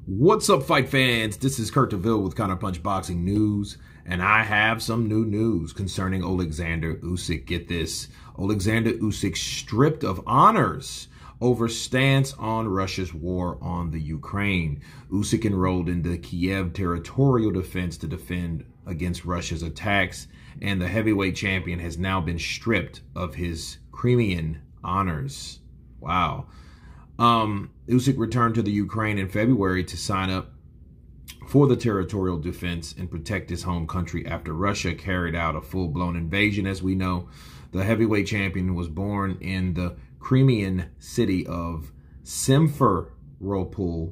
What's up, fight fans? This is Kurt DeVille with Counterpunch Boxing News, and I have some new news concerning Oleksandr Usyk. Get this. Oleksandr Usyk stripped of honors over stance on Russia's war on the Ukraine. Usyk enrolled in the Kiev territorial defense to defend against Russia's attacks, and the heavyweight champion has now been stripped of his Crimean honors. Wow. Usyk returned to the Ukraine in February to sign up for the territorial defense and protect his home country after Russia carried out a full-blown invasion. As we know, the heavyweight champion was born in the Crimean city of Simferopol,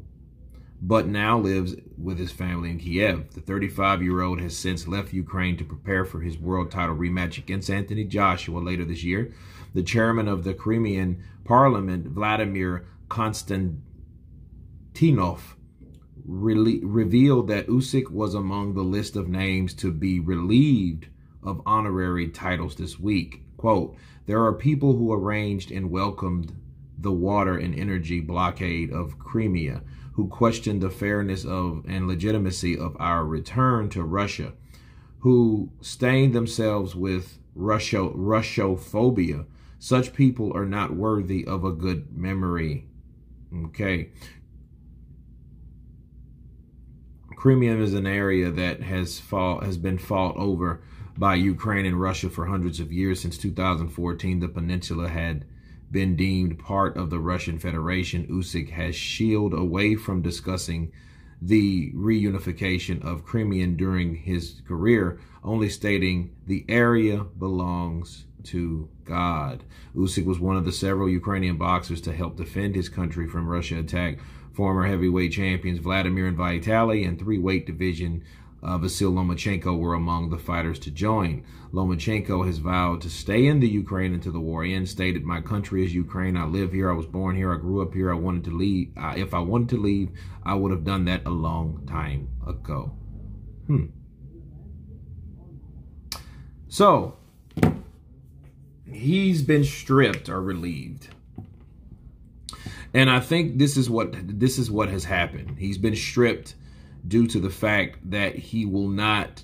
but now lives with his family in Kiev. The 35-year-old has since left Ukraine to prepare for his world title rematch against Anthony Joshua later this year. The chairman of the Crimean parliament, Vladimir Konstantinov, revealed that Usyk was among the list of names to be relieved of honorary titles this week. Quote, "There are people who arranged and welcomed the water and energy blockade of Crimea, who questioned the fairness of and legitimacy of our return to Russia, who stained themselves with Russophobia. Such people are not worthy of a good memory." Okay. Crimea is an area that has been fought over by Ukraine and Russia for hundreds of years. Since 2014, the peninsula had been deemed part of the Russian Federation. Usyk has shield away from discussing the reunification of Crimea during his career, only stating the area belongs to God. Usyk was one of the several Ukrainian boxers to help defend his country from Russia attack. Former heavyweight champions Vladimir and Vitaly and three-weight division Vasyl Lomachenko were among the fighters to join. Lomachenko has vowed to stay in the Ukraine until the war ends, stated, "My country is Ukraine. I live here. I was born here. I grew up here. I wanted to leave. If I wanted to leave, I would have done that a long time ago." So, he's been stripped or relieved. And I think this is what has happened. He's been stripped due to the fact that he will not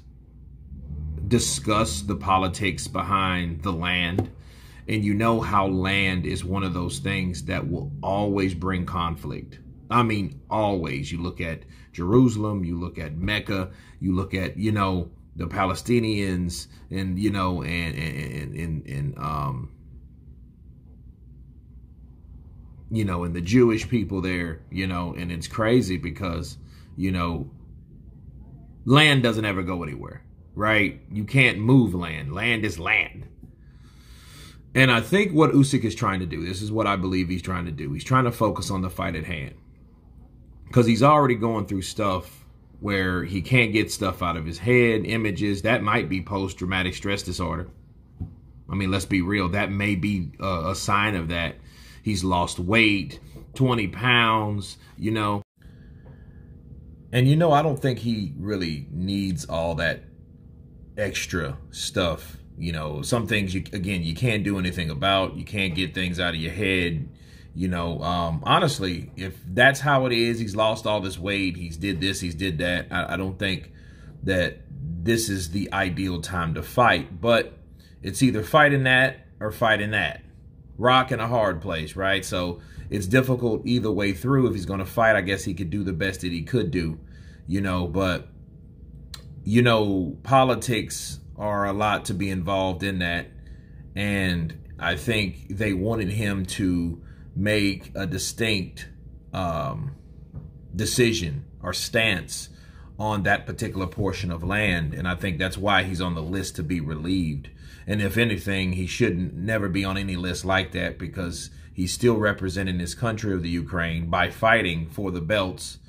discuss the politics behind the land. And you know how land is one of those things that will always bring conflict. I mean, always. You look at Jerusalem, you look at Mecca, you look at, the Palestinians and, and the Jewish people there, and it's crazy because, land doesn't ever go anywhere, right? You can't move land. Land is land. And I think what Usyk is trying to do, this is what I believe he's trying to do. He's trying to focus on the fight at hand because he's already going through stuff where he can't get stuff out of his head, images. That might be post-traumatic stress disorder. I mean, let's be real. That may be a sign of that. He's lost weight, 20 pounds, And, I don't think he really needs all that extra stuff. Some things, you can't do anything about. You can't get things out of your head. Honestly, if that's how it is, he's lost all this weight, he's did this, he's did that. I don't think that this is the ideal time to fight. But it's either fighting that or fighting that. Rock in a hard place, right? So it's difficult either way through. If he's going to fight, I guess he could do the best that he could do, but, politics are a lot to be involved in that. And I think they wanted him to make a distinct decision or stance on that particular portion of land. And I think that's why he's on the list to be relieved. And if anything, he shouldn't never be on any list like that because he's still representing his country of the Ukraine by fighting for the belts,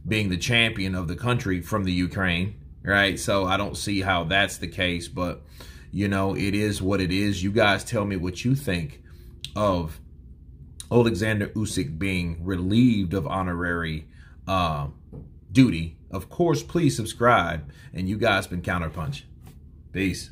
being the champion of the country from the Ukraine, right? So I don't see how that's the case, but, it is what it is. You guys tell me what you think of Oleksandr Usyk being relieved of honorary duty. Of course, please subscribe. And you guys been Counterpunch. Peace.